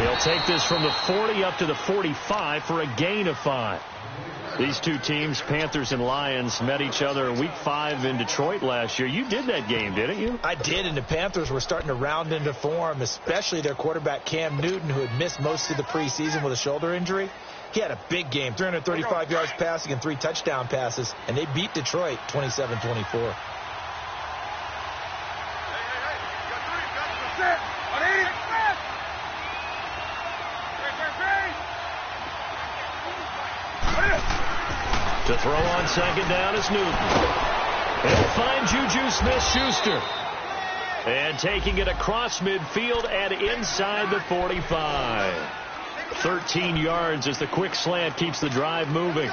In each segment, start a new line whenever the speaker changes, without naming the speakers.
He'll take this from the 40 up to the 45 for a gain of 5. These two teams, Panthers and Lions, met each other Week 5 in Detroit last year. You did that game, didn't you?
I did, and the Panthers were starting to round into form, especially their quarterback Cam Newton, who had missed most of the preseason with a shoulder injury. He had a big game, 335 yards passing and 3 touchdown passes, and they beat Detroit 27-24.
To throw on second down is Newton. He'll find Juju Smith-Schuster. And taking it across midfield and inside the 45. 13 yards as the quick slant keeps the drive moving.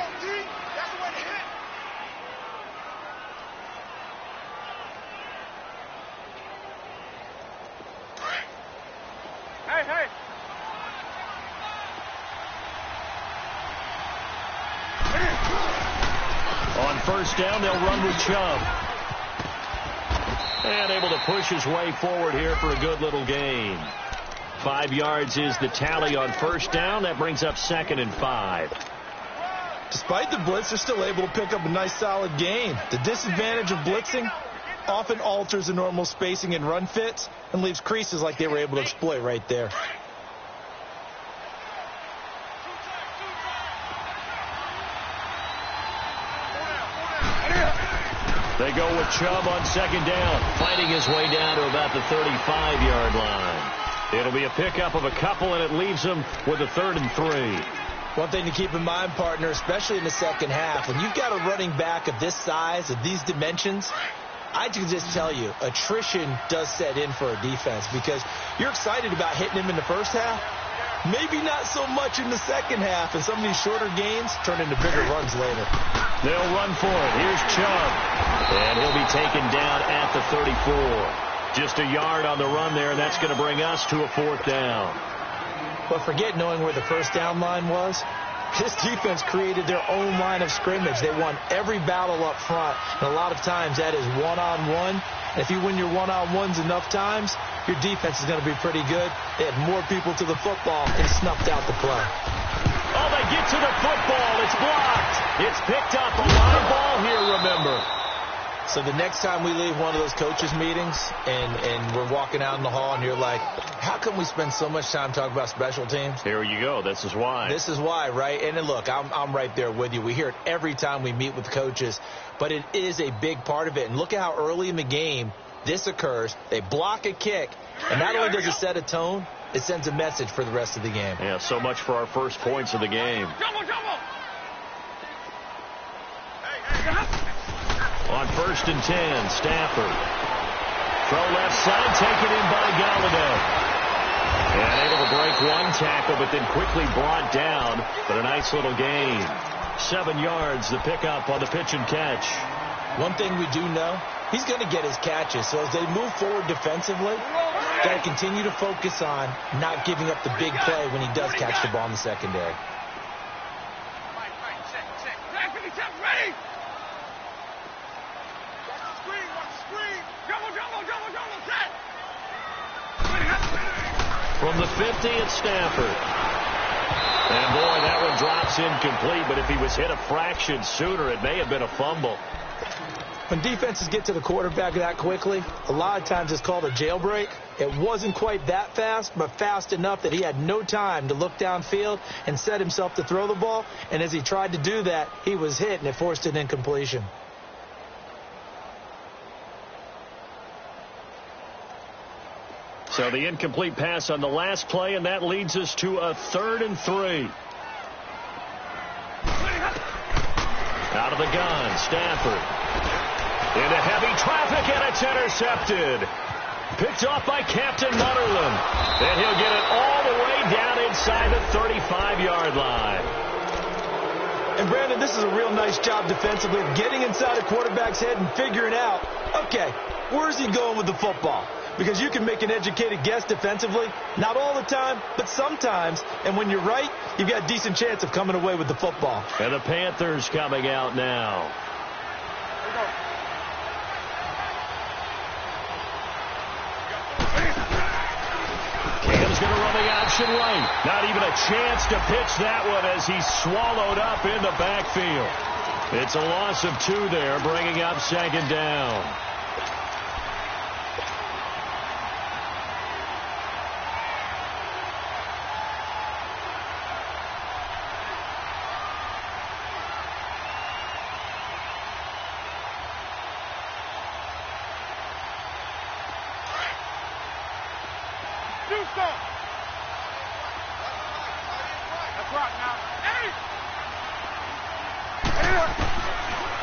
On first down, they'll run with Chubb. And able to push his way forward here for a good little gain. 5 yards is the tally on first down. That brings up 2nd and 5.
Despite the blitz, they're still able to pick up a nice solid gain. The disadvantage of blitzing often alters the normal spacing and run fits and leaves creases like they were able to exploit right there.
They go with Chubb on second down, fighting his way down to about the 35-yard line. It'll be a pickup of a couple, and it leaves them with a 3rd and 3.
One thing to keep in mind, partner, especially in the second half, when you've got a running back of this size, of these dimensions, I can just tell you, attrition does set in for a defense because you're excited about hitting him in the first half. Maybe not so much in the second half, and some of these shorter gains turn into bigger runs later.
They'll run for it. Here's Chubb. And he'll be taken down at the 34. Just a yard on the run there, and that's going to bring us to a 4th down.
But forget knowing where the first down line was. This defense created their own line of scrimmage. They won every battle up front, and a lot of times that is one-on-one. And if you win your one-on-ones enough times, your defense is going to be pretty good. They had more people to the football and snuffed out the play.
Oh, they get to the football. It's blocked. It's picked up. A live ball here, remember.
So the next time we leave one of those coaches' meetings and we're walking out in the hall and you're like, how come we spend so much time talking about special teams?
Here you go. This is why.
This is why, right? And then look, I'm right there with you. We hear it every time we meet with coaches, but it is a big part of it. And look at how early in the game this occurs. They block a kick, and not only does it set a tone, it sends a message for the rest of the game.
Yeah, so much for our first points of the game. On 1st and 10, Stafford. Throw left side, taken in by Galladay. And able to break one tackle, but then quickly brought down. But a nice little gain. 7 yards, the pickup on the pitch and catch.
One thing we do know, he's going to get his catches. So as they move forward defensively, got to continue to focus on not giving up the big play when he does catch the ball in the secondary.
From the 50, it's Stafford. And boy, that one drops incomplete, but if he was hit a fraction sooner, it may have been a fumble.
When defenses get to the quarterback that quickly, a lot of times it's called a jailbreak. It wasn't quite that fast, but fast enough that he had no time to look downfield and set himself to throw the ball. And as he tried to do that, he was hit, and it forced an incompletion.
So the incomplete pass on the last play, and that leads us to a 3rd and 3. Out of the gun, Stafford. Into heavy traffic, and it's intercepted. Picked off by Captain Mutterland. And he'll get it all the way down inside the 35-yard line.
And, Brandon, this is a real nice job defensively of getting inside a quarterback's head and figuring out, okay, where's he going with the football? Because you can make an educated guess defensively, not all the time, but sometimes. And when you're right, you've got a decent chance of coming away with the football.
And the Panthers coming out now. Cam's in a running option right. Not even a chance to pitch that one as he's swallowed up in the backfield. It's a loss of 2 there, bringing up second down.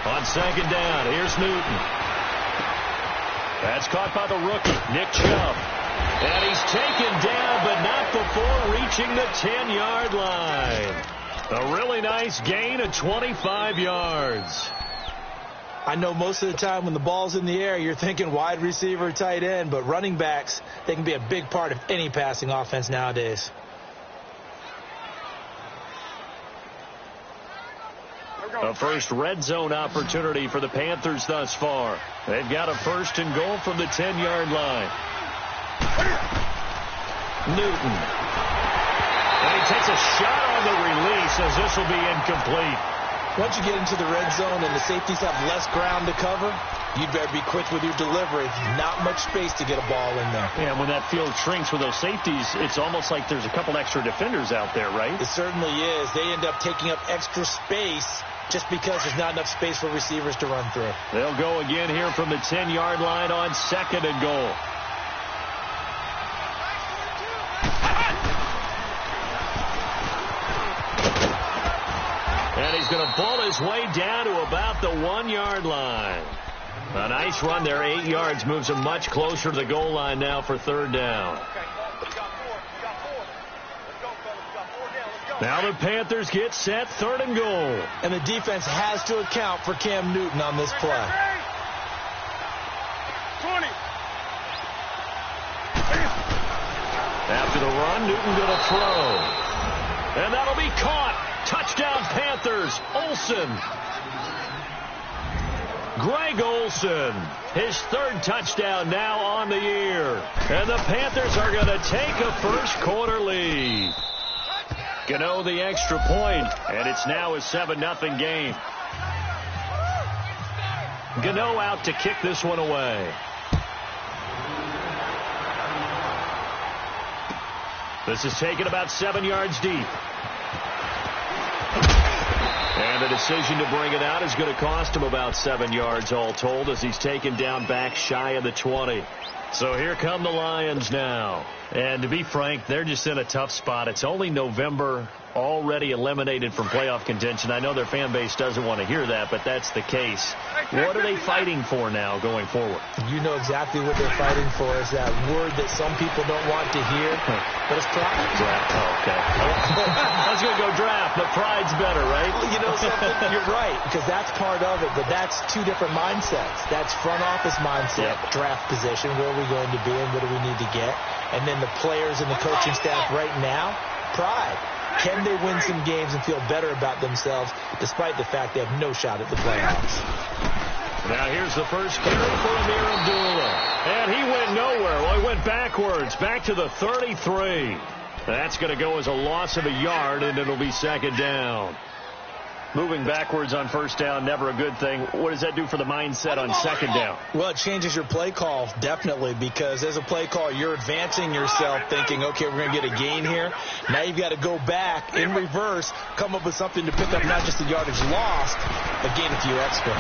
On second down, here's Newton. That's caught by the rookie, Nick Chubb. And he's taken down, but not before reaching the 10-yard line. A really nice gain of 25 yards.
I know most of the time when the ball's in the air, you're thinking wide receiver, tight end, but running backs, they can be a big part of any passing offense nowadays.
A first red zone opportunity for the Panthers thus far. They've got a 1st and goal from the 10-yard line. Newton. And he takes a shot on the release as this will be incomplete.
Once you get into the red zone and the safeties have less ground to cover, you'd better be quick with your delivery. Not much space to get a ball in there.
Yeah, when that field shrinks with those safeties, it's almost like there's a couple extra defenders out there, right?
It certainly is. They end up taking up extra space just because there's not enough space for receivers to run through.
They'll go again here from the 10-yard line on 2nd and goal. And he's going to ball his way down to about the 1-yard line. A nice run there, 8 yards, moves him much closer to the goal line now for 3rd down. Now the Panthers get set, 3rd and goal.
And the defense has to account for Cam Newton on this play.
20.
After the run, Newton going to throw. And that'll be caught. Touchdown Panthers. Olsen. Greg Olsen. His 3rd touchdown now on the year. And the Panthers are going to take a first-quarter lead. Gano the extra point, and it's now a 7-0 game. Gano out to kick this one away. This is taken about 7 yards deep. And the decision to bring it out is going to cost him about 7 yards all told as he's taken down back shy of the 20. So here come the Lions now. And to be frank, they're just in a tough spot. It's only November, already eliminated from playoff contention. I know their fan base doesn't want to hear that, but that's the case. What are they fighting for now going forward?
You know exactly what they're fighting for is that word that some people don't want to hear, but it's pride.
Draft. Oh, okay. I was going to go draft, but pride's better, right?
You know something? You're right, because that's part of it, but that's 2 different mindsets. That's front office mindset, draft position, where are we going to be and what do we need to get? And then the players and the coaching staff right now, pride. Can they win some games and feel better about themselves despite the fact they have no shot at the playoffs?
Now here's the first carry for Amir Abdullah. And he went nowhere. Well, he went backwards, back to the 33. That's going to go as a loss of a yard, and it'll be 2nd down. Moving backwards on 1st down, never a good thing. What does that do for the mindset on 2nd down?
Well, it changes your play call, definitely, because as a play call, you're advancing yourself thinking, okay, we're going to get a gain here. Now you've got to go back in reverse, come up with something to pick up not just the yardage lost, but gain a few extra.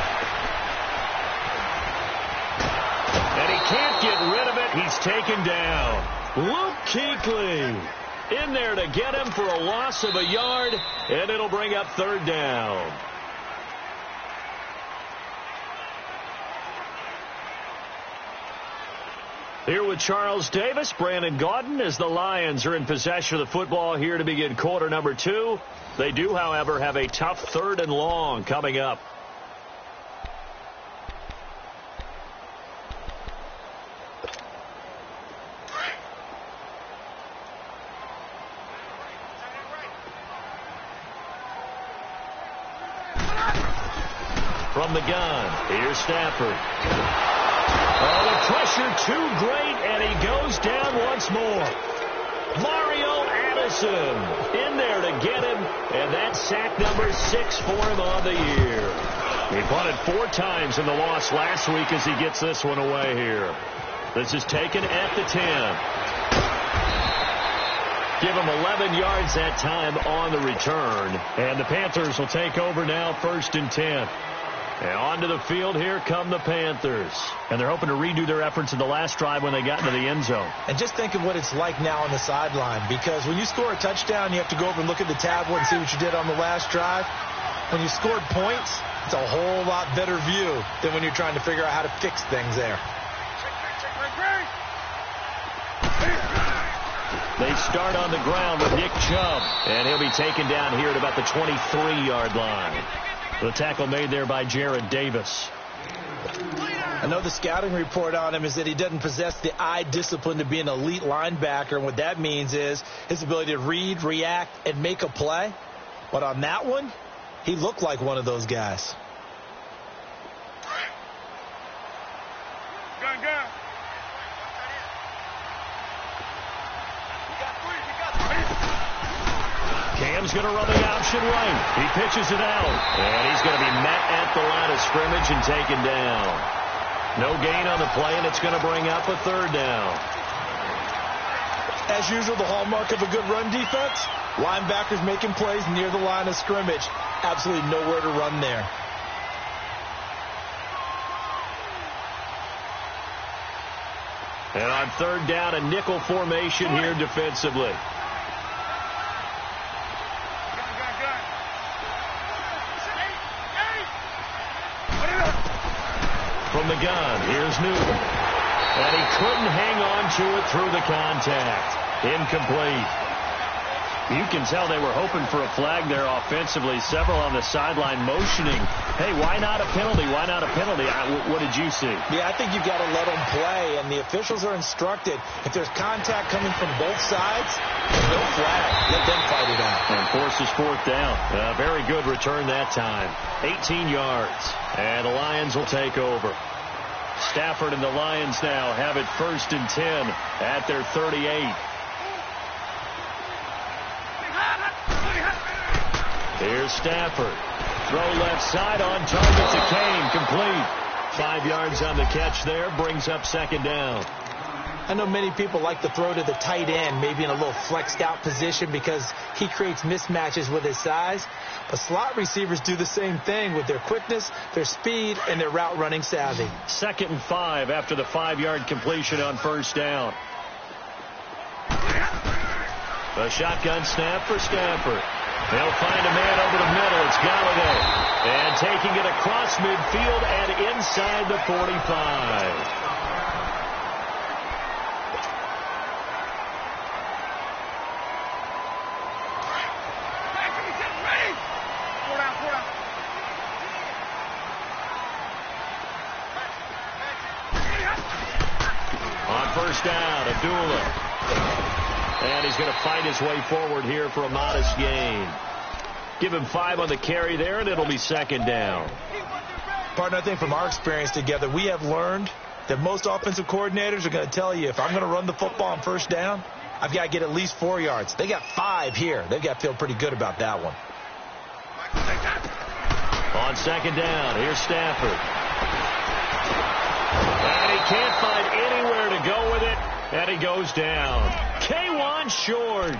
And he can't get rid of it. He's taken down. Luke Kuechly in there to get him for a loss of a yard, and it'll bring up 3rd down. Here with Charles Davis, Brandon Gaudin, as the Lions are in possession of the football here to begin quarter number 2. They do, however, have a tough 3rd and long coming up. From the gun, here's Stafford. Oh, the pressure too great, and he goes down once more. Mario Addison in there to get him, and that's sack number 6 for him on the year. He punted 4 times in the loss last week as he gets this one away here. This is taken at the 10. Give him 11 yards that time on the return. And the Panthers will take over now, 1st and 10. And onto the field, here come the Panthers. And they're hoping to redo their efforts in the last drive when they got into the end zone.
And just think of what it's like now on the sideline. Because when you score a touchdown, you have to go over and look at the tablet and see what you did on the last drive. When you scored points, it's a whole lot better view than when you're trying to figure out how to fix things there.
They start on the ground with Nick Chubb, and he'll be taken down here at about the 23-yard line. The tackle made there by Jared Davis.
I know the scouting report on him is that he doesn't possess the eye discipline to be an elite linebacker, and what that means is his ability to read, react, and make a play. But on that one, he looked like one of those guys.
Cam's going to run the option right. He pitches it out. And he's going to be met at the line of scrimmage and taken down. No gain on the play, and it's going to bring up a 3rd down.
As usual, the hallmark of a good run defense, linebackers making plays near the line of scrimmage. Absolutely nowhere to run there.
And on 3rd down, a nickel formation here defensively. From the gun, here's Newton. And he couldn't hang on to it through the contact. Incomplete. You can tell they were hoping for a flag there offensively. Several on the sideline motioning. Hey, why not a penalty? Why not a penalty? What did you see?
Yeah, I think you've got to let them play, and the officials are instructed. If there's contact coming from both sides, no flag. Let them fight it out.
And forces 4th down. A very good return that time. 18 yards. And the Lions will take over. Stafford and the Lions now have it 1st and 10 at their 38. Here's Stafford. Throw left side on target to Kane. Complete. 5 yards on the catch there. Brings up 2nd down.
I know many people like to throw to the tight end, maybe in a little flexed out position because he creates mismatches with his size. But slot receivers do the same thing with their quickness, their speed, and their route running savvy.
2nd and 5 after the 5-yard completion on 1st down. A shotgun snap for Stafford. They'll find a man over the middle. It's Galladay. And taking it across midfield and inside the 45. On 1st down, Abdullah. And he's going to fight his way forward here for a modest gain. Give him 5 on the carry there, and it'll be 2nd down.
Partner, I think from our experience together, we have learned that most offensive coordinators are going to tell you, if I'm going to run the football on 1st down, I've got to get at least 4 yards. They got 5 here. They've got to feel pretty good about that one.
On 2nd down, here's Stafford. And he can't find anywhere to go with it, and he goes down. K1 short.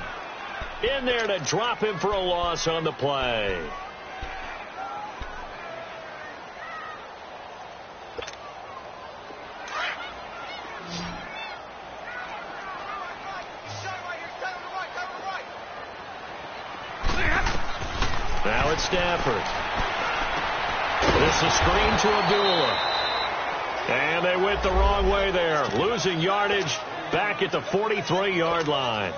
In there to drop him for a loss on the play. Now it's Stafford. This is screen to Abdullah. And they went the wrong way there. Losing yardage back at the 43-yard line.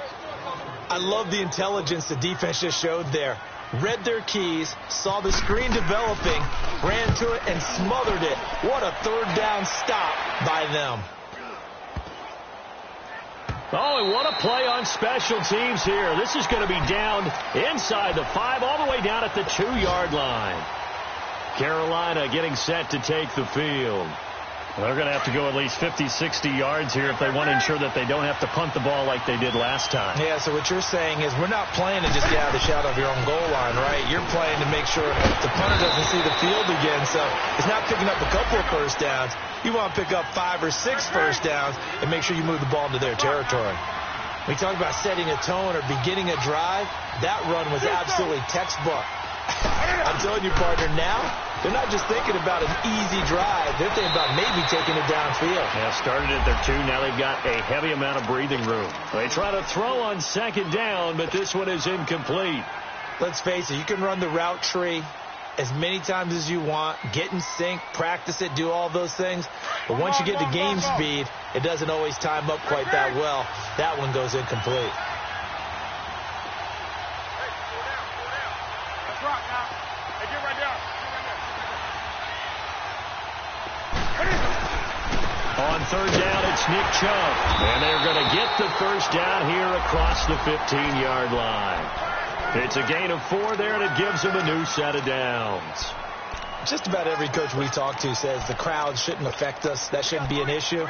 I love the intelligence the defense just showed there. Read their keys, saw the screen developing, ran to it, and smothered it. What a 3rd down stop by them.
Oh, and what a play on special teams here. This is going to be down inside the 5, all the way down at the 2-yard line. Carolina getting set to take the field. They're going to have to go at least 50, 60 yards here if they want to ensure that they don't have to punt the ball like they did last time.
Yeah, so what you're saying is we're not playing to just get out of the shadow of your own goal line, right? You're playing to make sure the punter doesn't see the field again. So it's not picking up a couple of first downs. You want to pick up 5 or 6 first downs and make sure you move the ball into their territory. We talk about setting a tone or beginning a drive. That run was absolutely textbook. I'm telling you, partner, now they're not just thinking about an easy drive. They're thinking about maybe taking it downfield.
Yeah, started at their 2. Now they've got a heavy amount of breathing room. They try to throw on second down, but this one is incomplete.
Let's face it, you can run the route tree as many times as you want, get in sync, practice it, do all those things. But once you get to game speed, it doesn't always time up quite that well. That one goes incomplete.
On third down, it's Nick Chubb. And they're going to get the first down here across the 15-yard line. It's a gain of 4 there, and it gives them a new set of downs.
Just about every coach we talk to says the crowd shouldn't affect us. That shouldn't be an issue.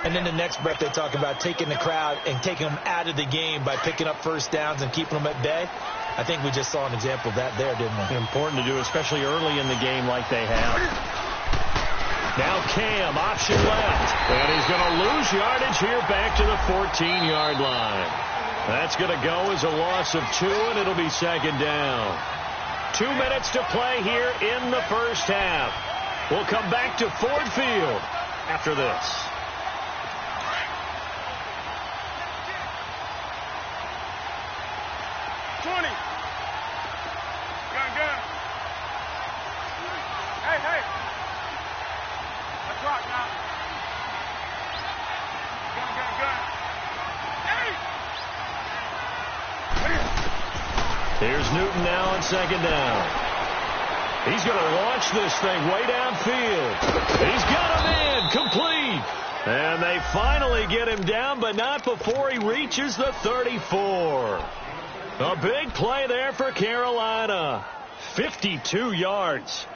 And then the next breath they talk about taking the crowd and taking them out of the game by picking up first downs and keeping them at bay. I think we just saw an example of that there, didn't we?
Important to do, especially early in the game like they have. Now Cam, option left. And he's going to lose yardage here back to the 14-yard line. That's going to go as a loss of 2, and it'll be second down. 2 minutes to play here in the first half. We'll come back to Ford Field after this. Here's Newton now on second down. He's going to launch this thing way downfield. He's got him in, complete. And they finally get him down, but not before he reaches the 34. A big play there for Carolina. 52 yards.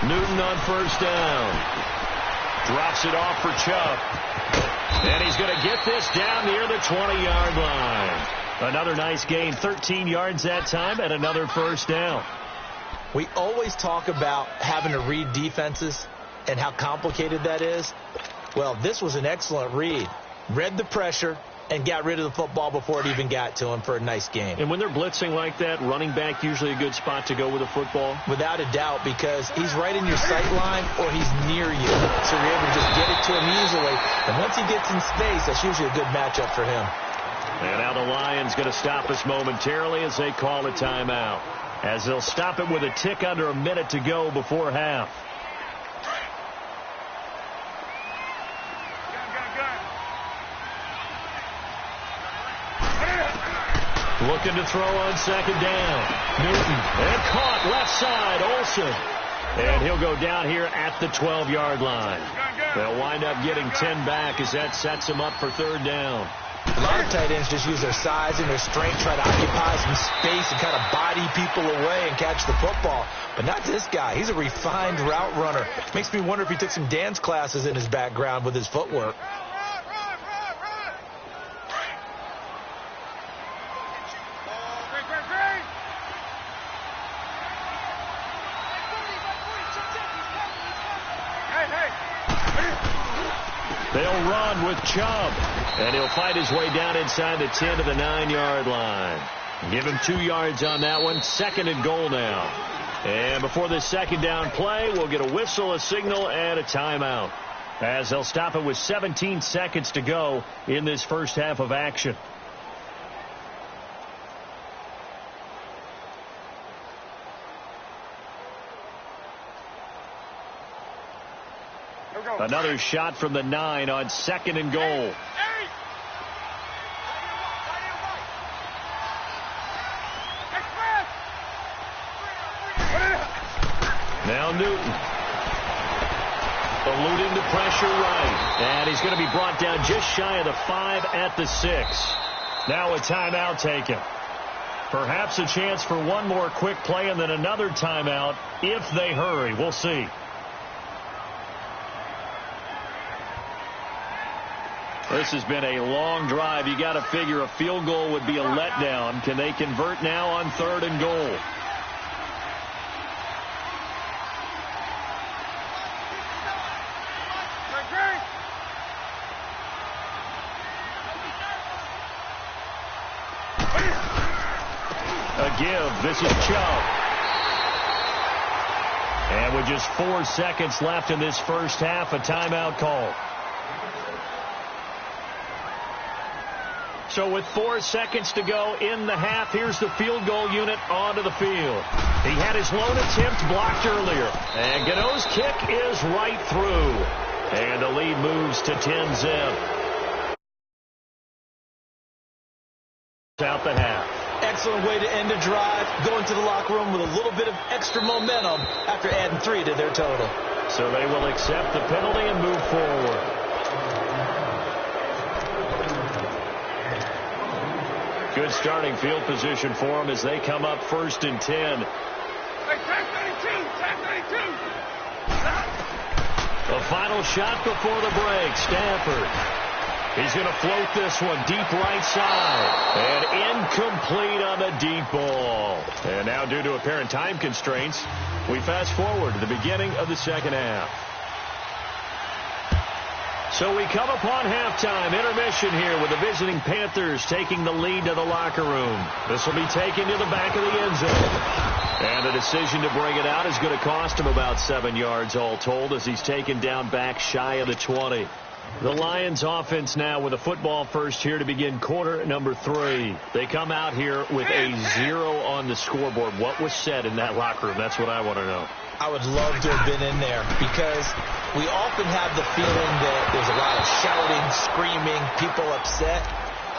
Newton on first down. Drops it off for Chubb. And he's going to get this down near the 20-yard line. Another nice gain, 13 yards that time, and another first down.
We always talk about having to read defenses and how complicated that is. Well, this was an excellent read. Read the pressure and got rid of the football before it even got to him for a nice game.
And when they're blitzing like that, running back usually a good spot to go with a football?
Without a doubt, because he's right in your sight line or he's near you. So you're able to just get it to him easily. And once he gets in space, that's usually a good matchup for him.
And now the Lions going to stop us momentarily as they call a timeout. As they'll stop it with a tick under a minute to go before half. Looking to throw on second down. Newton. And caught left side. Olsen. And he'll go down here at the 12-yard line. They'll wind up getting 10 back as that sets him up for third down.
A lot of tight ends just use their size and their strength, try to occupy some space and kind of body people away and catch the football. But not this guy. He's a refined route runner. Makes me wonder if he took some dance classes in his background with his footwork.
They'll run with Chubb, and he'll fight his way down inside the 10 to the 9-yard line. Give him 2 yards on that one. Second and goal now. And before this second down play, we'll get a whistle, a signal, and a timeout, as they'll stop it with 17 seconds to go in this first half of action. Another shot from the 9 on second and goal. Eluding the pressure right. And he's going to be brought down just shy of the 5 at the 6. Now a timeout taken. Perhaps a chance for one more quick play and then another timeout if they hurry. We'll see. This has been a long drive. You got to figure a field goal would be a letdown. Can they convert now on 3rd and goal? A give. This is Chubb. And with just 4 seconds left in this first half, a timeout call. So with 4 seconds to go in the half, here's the field goal unit onto the field. He had his lone attempt blocked earlier. And Gano's kick is right through. And the lead moves to 10-zip. Out the half.
Excellent way to end a drive. Going to the locker room with a little bit of extra momentum after adding 3 to their total.
So they will accept the penalty and move forward. Good starting field position for them as they come up 1st and 10. The final shot before the break. Stafford. He's going to float this one deep right side. And incomplete on the deep ball. And now due to apparent time constraints, we fast forward to the beginning of the second half. So we come upon halftime intermission here with the visiting Panthers taking the lead to the locker room. This will be taken to the back of the end zone. And the decision to bring it out is going to cost him about 7 yards all told as he's taken down back shy of the 20. The Lions offense now with a football first here to begin quarter number 3. They come out here with a 0 on the scoreboard. What was said in that locker room? That's what I want to know.
I would love to have been in there because we often have the feeling that there's a lot of shouting, screaming, people upset.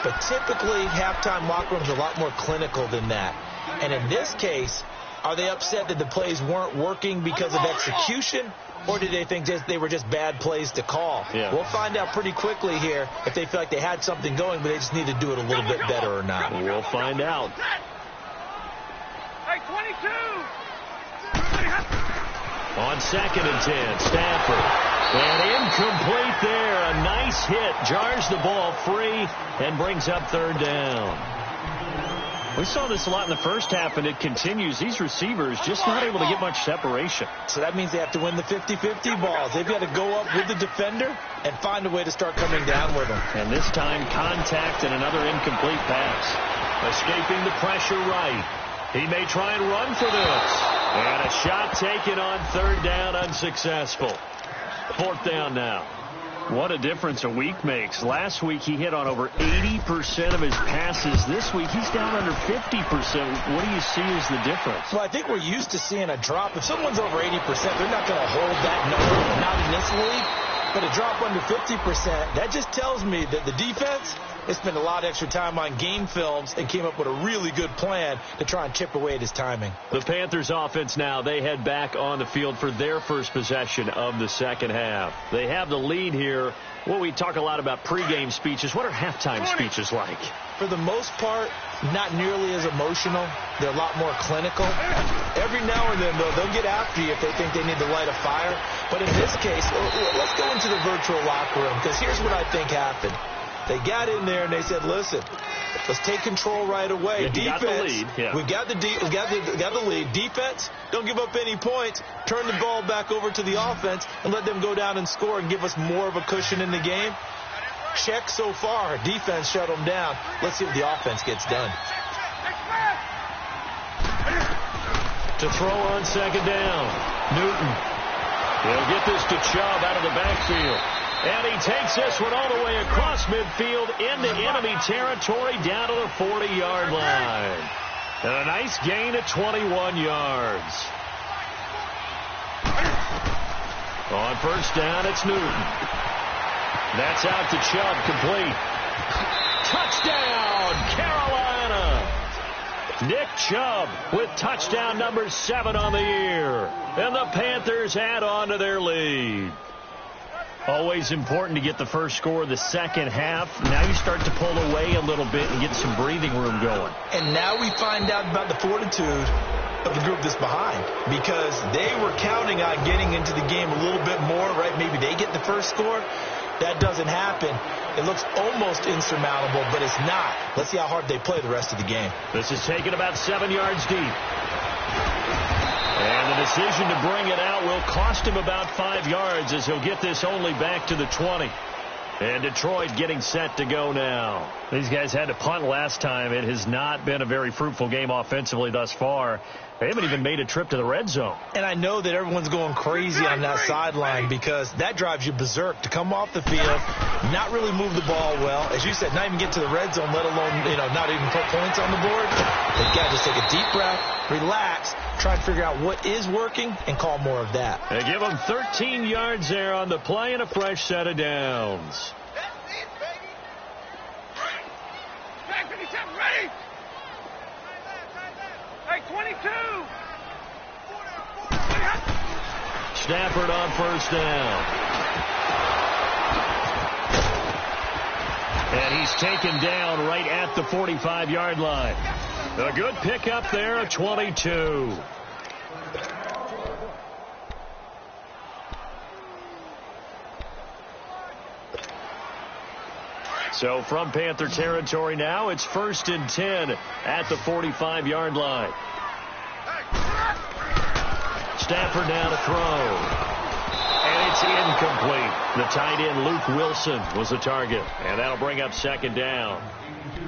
But typically, halftime locker rooms are a lot more clinical than that. And in this case, are they upset that the plays weren't working because of execution? Or did they think they were just bad plays to call?
Yeah.
We'll find out pretty quickly here if they feel like they had something going, but they just need to do it a little bit better or not.
We'll find out.
Hey, 22!
On 2nd and 10, Stafford. And incomplete there. A nice hit. Jars the ball free and brings up 3rd down. We saw this a lot in the first half, and it continues. These receivers just not able to get much separation.
So that means they have to win the 50-50 balls. They've got to go up with the defender and find a way to start coming down with them.
And this time, contact and another incomplete pass. Escaping the pressure right. He may try and run for this. And a shot taken on 3rd down, unsuccessful. 4th down now. What a difference a week makes. Last week he hit on over 80% of his passes. This week he's down under 50%. What do you see as the difference?
Well, I think we're used to seeing a drop. If someone's over 80%, they're not going to hold that number, not in this league. But a drop under 50%, that just tells me that the defense has spent a lot of extra time on game films and came up with a really good plan to try and chip away at his timing.
The Panthers offense now, they head back on the field for their first possession of the second half. They have the lead here. Well, we talk a lot about pregame speeches. What are halftime speeches like?
For the most part, not nearly as emotional. They're a lot more clinical. Every now and then, though, they'll get after you if they think they need to light a fire. But in this case, let's go into the virtual locker room, because here's what I think happened. They got in there and they said, listen, let's take control right away.
Yeah,
defense,
got the lead. Yeah.
We've got the lead. Defense, don't give up any points. Turn the ball back over to the offense and let them go down and score and give us more of a cushion in the game. Check so far. Defense shut them down. Let's see what the offense gets done.
To throw on 2nd down, Newton. He'll get this to Chubb out of the backfield. And he takes this one all the way across midfield into enemy territory down to the 40-yard line. And a nice gain of 21 yards. On 1st down, it's Newton. That's out to Chubb, complete. Touchdown, Carolina! Nick Chubb with touchdown number 7 on the year. And the Panthers add on to their lead. Always important to get the first score of the second half. Now you start to pull away a little bit and get some breathing room going.
And now we find out about the fortitude of the group that's behind, because they were counting on getting into the game a little bit more, right? Maybe they get the first score. That doesn't happen. It looks almost insurmountable, but it's not. Let's see how hard they play the rest of the game.
This is taken about 7 yards deep. And the decision to bring it out will cost him about 5 yards, as he'll get this only back to the 20. And Detroit getting set to go now. These guys had to punt last time. It has not been a very fruitful game offensively thus far. They haven't even made a trip to the red zone.
And I know that everyone's going crazy on that sideline, because that drives you berserk to come off the field, not really move the ball well. As you said, not even get to the red zone, let alone, not even put points on the board. They've got to just take a deep breath, relax, try to figure out what is working, and call more of that.
They give them 13 yards there on the play and a fresh set of downs.
Ready? Hey, 22.
Stafford on first down. And he's taken down right at the 45-yard line. A good pickup there, a 22. So from Panther territory now, it's 1st and 10 at the 45-yard line. Stafford now to throw. And it's incomplete. The tight end, Luke Wilson, was the target. And that'll bring up 2nd down.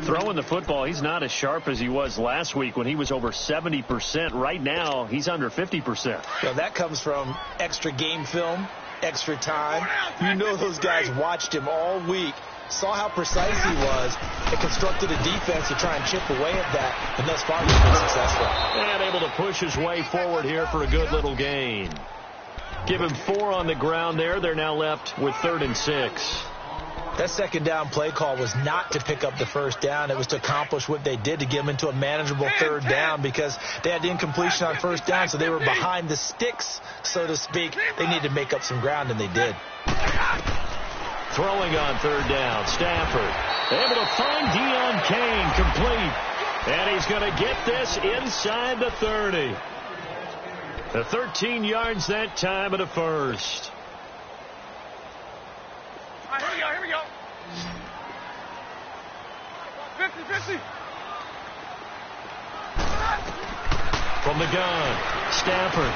Throwing the football, he's not as sharp as he was last week when he was over 70%. Right now, he's under 50%.
Well, that comes from extra game film, extra time. You know those guys watched him all week, saw how precise he was, and constructed a defense to try and chip away at that, and thus far he's been successful.
And able to push his way forward here for a good little gain. Give him 4 on the ground there. They're now left with 3rd and 6.
That 2nd down play call was not to pick up the 1st down. It was to accomplish what they did, to get them into a manageable 3rd down, because they had incompletion on 1st down, so they were behind the sticks, so to speak. They needed to make up some ground, and they did.
Throwing on 3rd down, Stafford able to find Deion Kane, complete. And he's going to get this inside the 30. The 13 yards that time of the first.
All right, here we go. 50-50.
From the gun, Stafford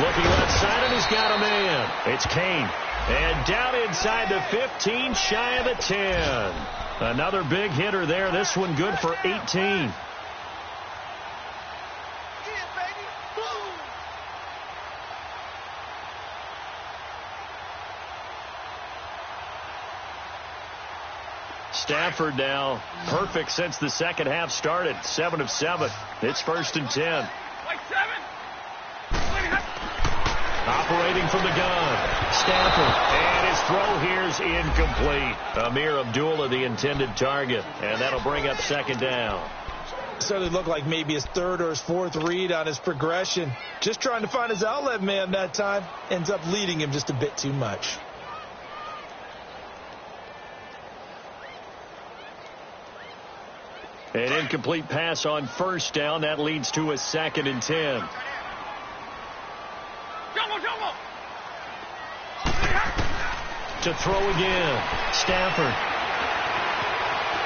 looking left side, and he's got a man. It's Kane. And down inside the 15, shy of the 10. Another big hitter there. This one good for 18. Stafford now perfect since the second half started. 7 of 7. It's 1st and 10. Operating from the gun, Stafford, and his throw here's incomplete. Amir Abdullah, the intended target, and that'll bring up 2nd down.
Certainly looked like maybe his 3rd or his 4th read on his progression. Just trying to find his outlet man that time. Ends up leading him just a bit too much.
An incomplete pass on 1st down. That leads to a 2nd and 10. To throw again, Stafford.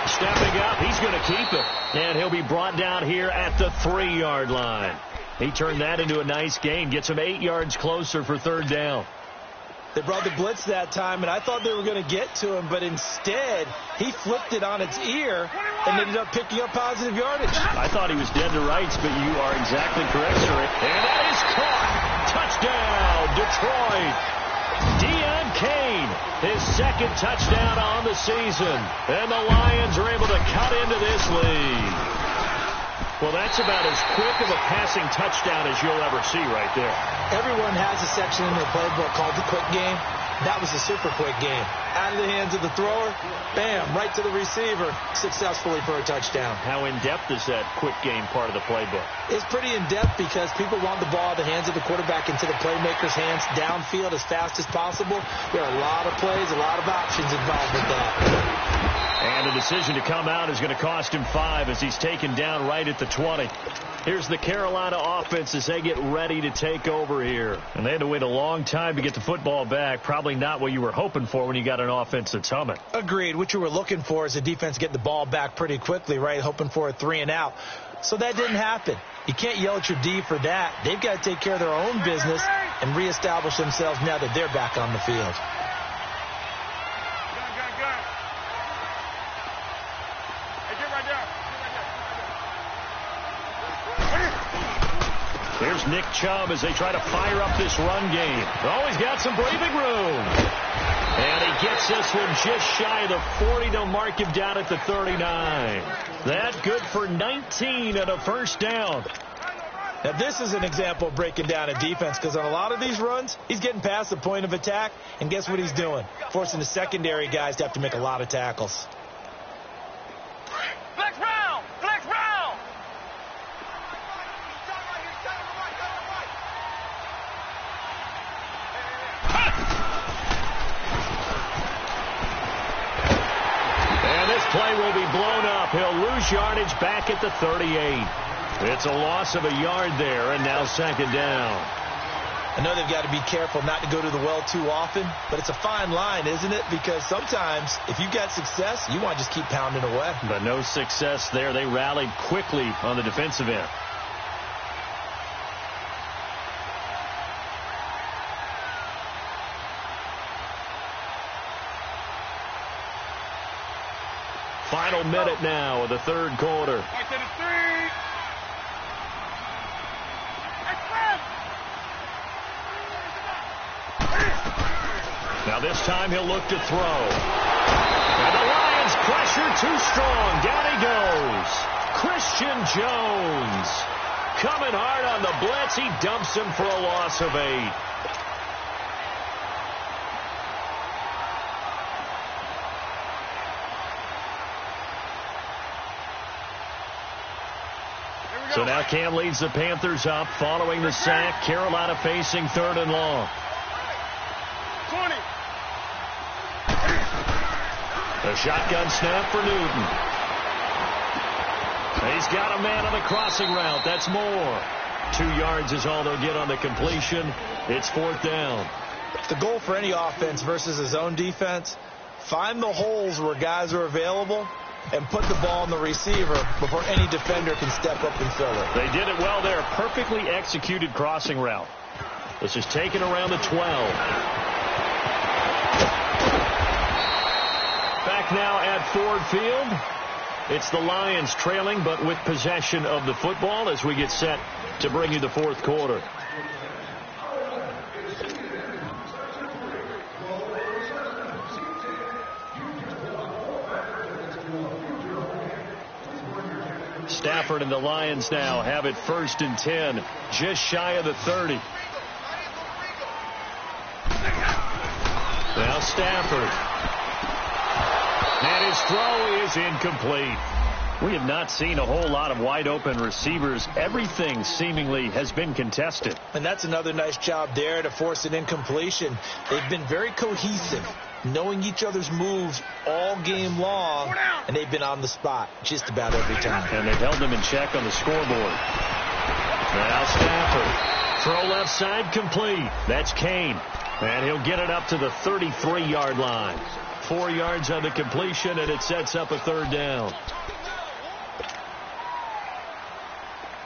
Stepping up, he's going to keep it. And he'll be brought down here at the 3-yard line. He turned that into a nice gain. Gets him 8 yards closer for 3rd down.
They brought the blitz that time, and I thought they were going to get to him, but instead, he flipped it on its ear and ended up picking up positive yardage.
I thought he was dead to rights, but you are exactly correct, sir. And that is caught. Touchdown, Detroit. Deion Kane, his 2nd touchdown on the season. And the Lions are able to cut into this lead. Well, that's about as quick of a passing touchdown as you'll ever see right there.
Everyone has a section in their playbook called the quick game. That was a super quick game. Out of the hands of the thrower, bam, right to the receiver, successfully for a touchdown.
How in-depth is that quick game part of the playbook?
It's pretty in-depth because people want the ball out of the hands of the quarterback into the playmaker's hands downfield as fast as possible. There are a lot of plays, a lot of options involved with that.
And a decision to come out is going to cost him 5 as he's taken down right at the 20. Here's the Carolina offense as they get ready to take over here. And they had to wait a long time to get the football back. Probably not what you were hoping for when you got an offense that's humming.
Agreed. What you were looking for is the defense getting the ball back pretty quickly, right? Hoping for a 3 and out. So that didn't happen. You can't yell at your D for that. They've got to take care of their own business and reestablish themselves now that they're back on the field.
Here's Nick Chubb as they try to fire up this run game. Oh, he's got some breathing room. And he gets this one just shy of the 40. They'll mark him down at the 39. That good for 19 and a first down.
Now, this is an example of breaking down a defense because on a lot of these runs, he's getting past the point of attack, and guess what he's doing? Forcing the secondary guys to have to make a lot of tackles.
Flex round! Flex round!
And this play will be blown up. He'll lose yardage back at the 38. It's a loss of a yard there, and now second down.
I know they've got to be careful not to go to the well too often, but it's a fine line, isn't it? Because sometimes if you've got success, you want to just keep pounding away.
But no success there. They rallied quickly on the defensive end. Final minute now of the third quarter.
Right to the 3.
Now this time he'll look to throw. And the Lions pressure too strong. Down he goes. Christian Jones. Coming hard on the blitz. He dumps him for a loss of 8. So now Cam leads the Panthers up following the sack. Carolina facing 3rd and long.
20.
A shotgun snap for Newton. He's got a man on the crossing route. That's more. 2 yards is all they'll get on the completion. It's 4th down.
The goal for any offense versus his own defense, find the holes where guys are available and put the ball on the receiver before any defender can step up and fill it.
They did it well there. Perfectly executed crossing route. This is taken around the 12. Back now at Ford Field. It's the Lions trailing, but with possession of the football as we get set to bring you the 4th quarter. Stafford and the Lions now have it 1st and 10, just shy of the 30. Now Stafford. And his throw is incomplete. We have not seen a whole lot of wide-open receivers. Everything seemingly has been contested.
And that's another nice job there to force an incompletion. They've been very cohesive, knowing each other's moves all game long, and they've been on the spot just about every time.
And they've held them in check on the scoreboard. Now Stafford. Throw left side complete. That's Kane. And he'll get it up to the 33-yard line. 4 yards on the completion, and it sets up a 3rd down.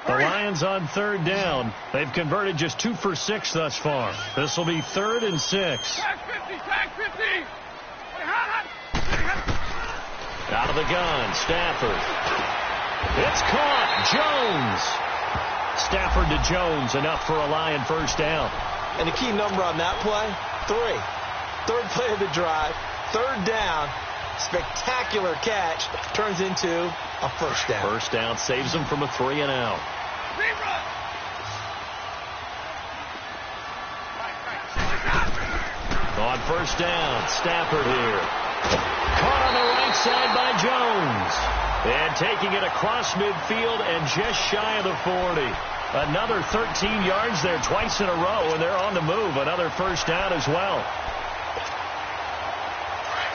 The Lions on 3rd down. They've converted just 2 for 6 thus far. This will be 3rd and 6.
Tag 50, tag 50.
Out of the gun, Stafford. It's caught. Jones. Stafford to Jones, enough for a Lion first down.
And the key number on that play, 3. 3rd play of the drive, 3rd down. Spectacular catch turns into a first down.
First down saves them from a 3 and out. On first down, Stafford here. Caught on the right side by Jones. And taking it across midfield and just shy of the 40. Another 13 yards there twice in a row, and they're on the move. Another first down as well.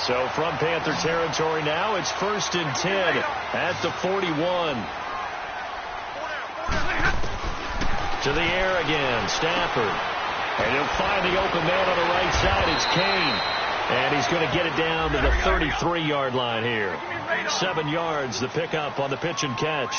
So from Panther territory now, it's 1st and 10 at the 41. To the air again, Stafford. And he'll find the open man on the right side. It's Kane. And he's going to get it down to the 33-yard line here. 7 yards, the pickup on the pitch and catch.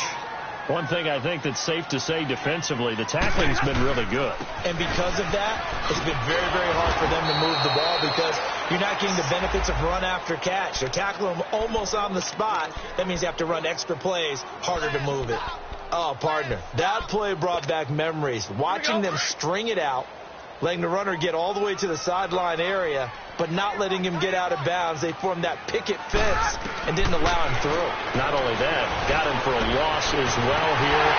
One thing I think that's safe to say defensively, the tackling's been really good.
And because of that, it's been very, very hard for them to move the ball because you're not getting the benefits of run after catch. They're tackling them almost on the spot. That means you have to run extra plays, harder to move it. Oh, partner, that play brought back memories. Watching them string it out, letting the runner get all the way to the sideline area, but not letting him get out of bounds. They formed that picket fence and didn't allow him through.
Not only that, got him for a loss as well here.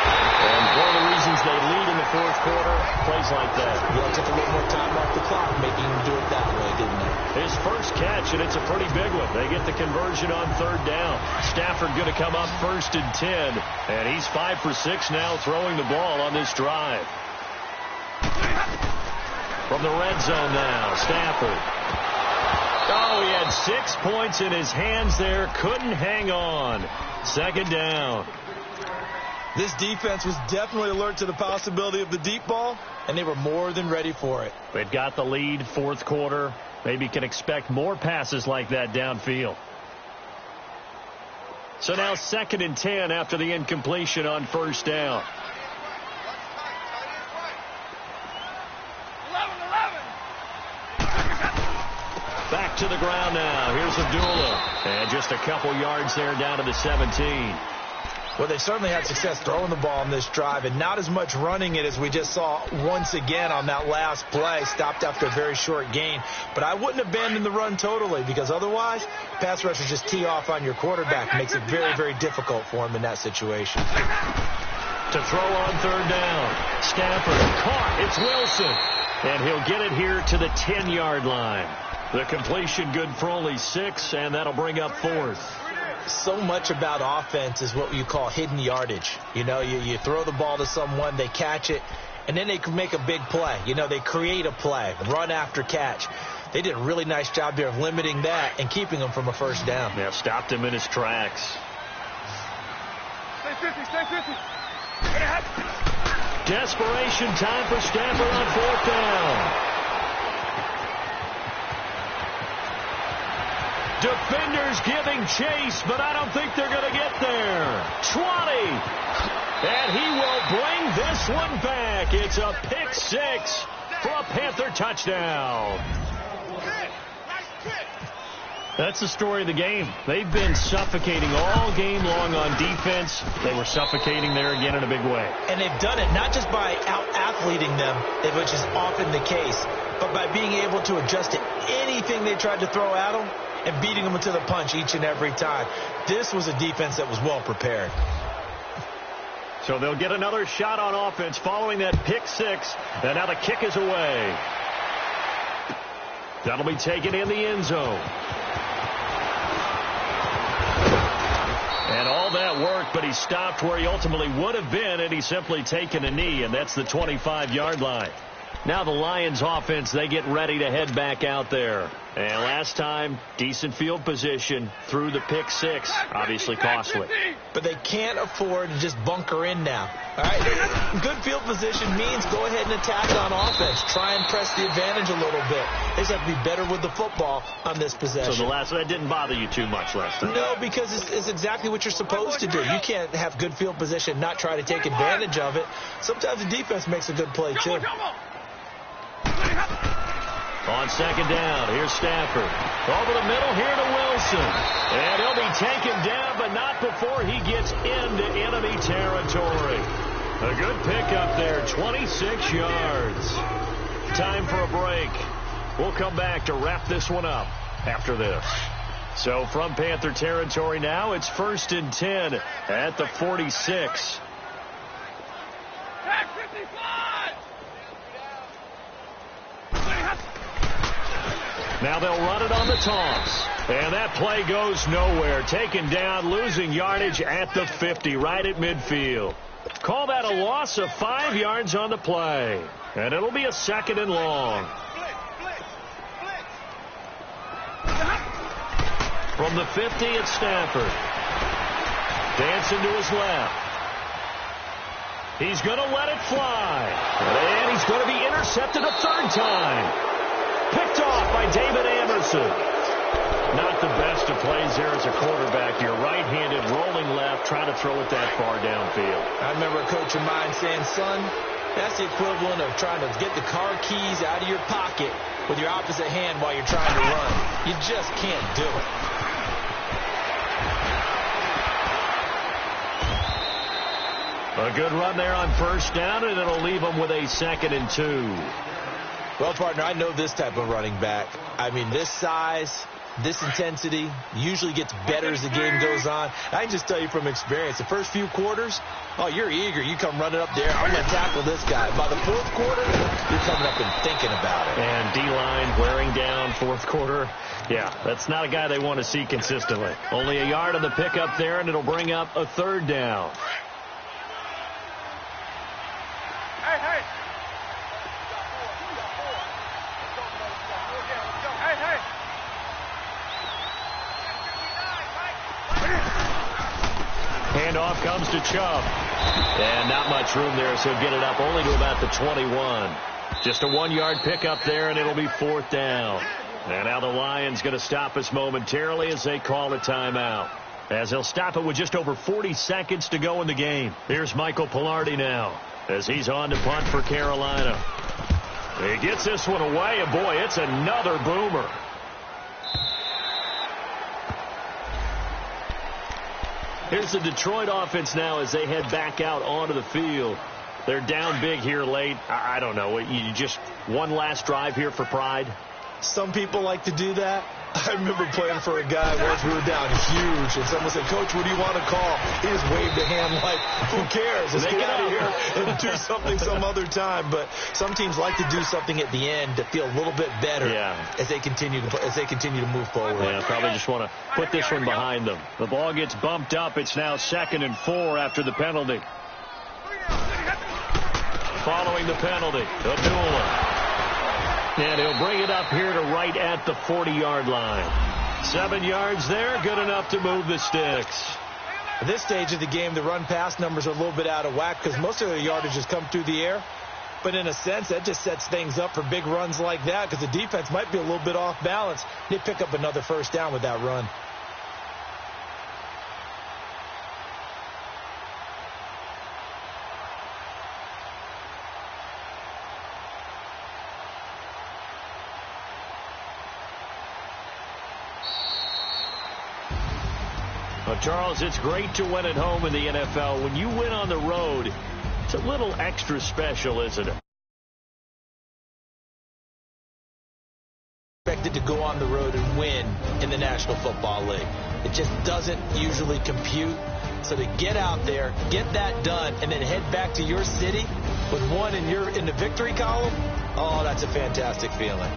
And one of the reasons they lead in the 4th quarter, plays like that.
Yeah, it took a little more time off the clock, making him do it that way, didn't it?
His first catch, and it's a pretty big one. They get the conversion on 3rd down. Stafford going to come up 1st and 10. And he's 5 for 6 now throwing the ball on this drive. From the red zone now, Stafford. Oh, he had 6 points in his hands there. Couldn't hang on. 2nd down.
This defense was definitely alert to the possibility of the deep ball, and they were more than ready for it.
They've got the lead, 4th quarter. Maybe can expect more passes like that downfield. So now 2nd and 10 after the incompletion on 1st down. Back to the ground now. Here's Abdullah. And just a couple yards there down to the 17.
Well, they certainly had success throwing the ball on this drive and not as much running it as we just saw once again on that last play. Stopped after a very short gain. But I wouldn't abandon the run totally because otherwise, pass rushers just tee off on your quarterback. Makes it very, very difficult for him in that situation.
To throw on 3rd down. Stafford caught. It's Wilson. And he'll get it here to the 10-yard line. The completion good for only 6, and that'll bring up 4th.
So much about offense is what you call hidden yardage. You know, you throw the ball to someone, they catch it, and then they can make a big play. You know, they create a play, run after catch. They did a really nice job there of limiting that and keeping him from a 1st down.
Yeah, stopped him in his tracks.
Stay 50.
Desperation time for Stafford on 4th down. Defenders giving chase, but I don't think they're going to get there. 20. And he will bring this one back. It's a pick 6 for a Panther touchdown. That's the story of the game. They've been suffocating all game long on defense. They were suffocating there again in a big way.
And they've done it not just by out-athleting them, which is often the case, but by being able to adjust to anything they tried to throw at them and beating them to the punch each and every time. This was a defense that was well prepared.
So they'll get another shot on offense following that pick 6. And now the kick is away. That'll be taken in the end zone. And all that worked, but he stopped where he ultimately would have been, and he's simply taken a knee, and that's the 25-yard line. Now the Lions offense, they get ready to head back out there. And last time, decent field position through the pick 6, obviously costly.
But they can't afford to just bunker in now. All right, good field position means go ahead and attack on offense. Try and press the advantage a little bit. They just have to be better with the football on this possession.
So that didn't bother you too much last time?
No, because it's exactly what you're supposed to do. You can't have good field position, not try to take advantage of it. Sometimes the defense makes a good play, too.
On 2nd down, here's Stafford. Over the middle here to Wilson. And he'll be taken down, but not before he gets into enemy territory. A good pickup there, 26 yards. Time for a break. We'll come back to wrap this one up after this. So from Panther territory now, it's 1st and 10 at the 46.
Back 55.
Now they'll run it on the toss. And that play goes nowhere. Taken down, losing yardage at the 50, right at midfield. Call that a loss of 5 yards on the play. And it'll be a 2nd and long. From the 50, it's Stafford. Dancing to his left. He's going to let it fly. And he's going to be intercepted a 3rd time. Picked off by David Anderson. Not the best of plays there as a quarterback. You're right-handed, rolling left, trying to throw it that far downfield.
I remember a coach of mine saying, son, that's the equivalent of trying to get the car keys out of your pocket with your opposite hand while you're trying to run. You just can't do it.
A good run there on 1st down, and it'll leave them with a 2nd and 2.
Well, partner, I know this type of running back. I mean, this size, this intensity usually gets better as the game goes on. I can just tell you from experience, the first few quarters, oh, you're eager. You come running up there. I'm going to tackle this guy. By the 4th quarter, you're coming up and thinking about it.
And D-line wearing down 4th quarter. Yeah, that's not a guy they want to see consistently. Only a yard on the pickup there, and it'll bring up a 3rd down. Handoff comes to Chubb. And not much room there, so he'll get it up only to about the 21. Just a 1-yard pickup there, and it'll be 4th down. And now the Lions going to stop us momentarily as they call a timeout. As they'll stop it with just over 40 seconds to go in the game. Here's Michael Pilardi now as he's on to punt for Carolina. He gets this one away, and boy, it's another boomer. Here's the Detroit offense now as they head back out onto the field. They're down big here late. I don't know. You just one last drive here for pride?
Some people like to do that. I remember playing for a guy once. We were down huge, and someone said, Coach, what do you want to call? He just waved a hand like, who cares? Let's get out of here and do something some other time. But some teams like to do something at the end to feel a little bit better as they continue to move forward.
Yeah, probably just want to put this one behind them. The ball gets bumped up. It's now 2nd and 4 after the penalty. Following the penalty, Abdullah. And he'll bring it up here to right at the 40-yard line. 7 yards there, good enough to move the sticks.
At this stage of the game, the run-pass numbers are a little bit out of whack because most of their yardage has come through the air. But in a sense, that just sets things up for big runs like that because the defense might be a little bit off balance. They pick up another 1st down with that run.
Well, Charles, it's great to win at home in the NFL. When you win on the road, it's a little extra special, isn't it?
Expected to go on the road and win in the National Football League. It just doesn't usually compute. So to get out there, get that done, and then head back to your city with one in the victory column, oh, that's a fantastic feeling.